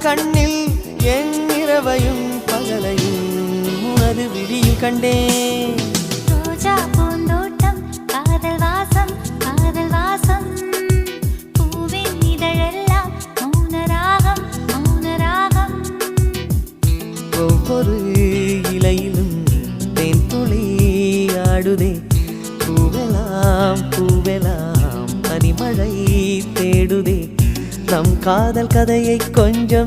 கண்ணில் என் இரவையும் பகலையும் உனது விழியில் கண்டேன். ரோஜா பூந்தோட்டம் காதல் வாசம் காதல் வாசம் பூவின் இதழெல்லாம் மௌனராகம் மௌனராகம். ஒவ்வொரு இலையிலும் தேன் துளி ஆடுதே. பூவெல்லாம் பூவெல்லாம் பனிமழை தேடுதே. நம் காதல் கதையை கொஞ்சம்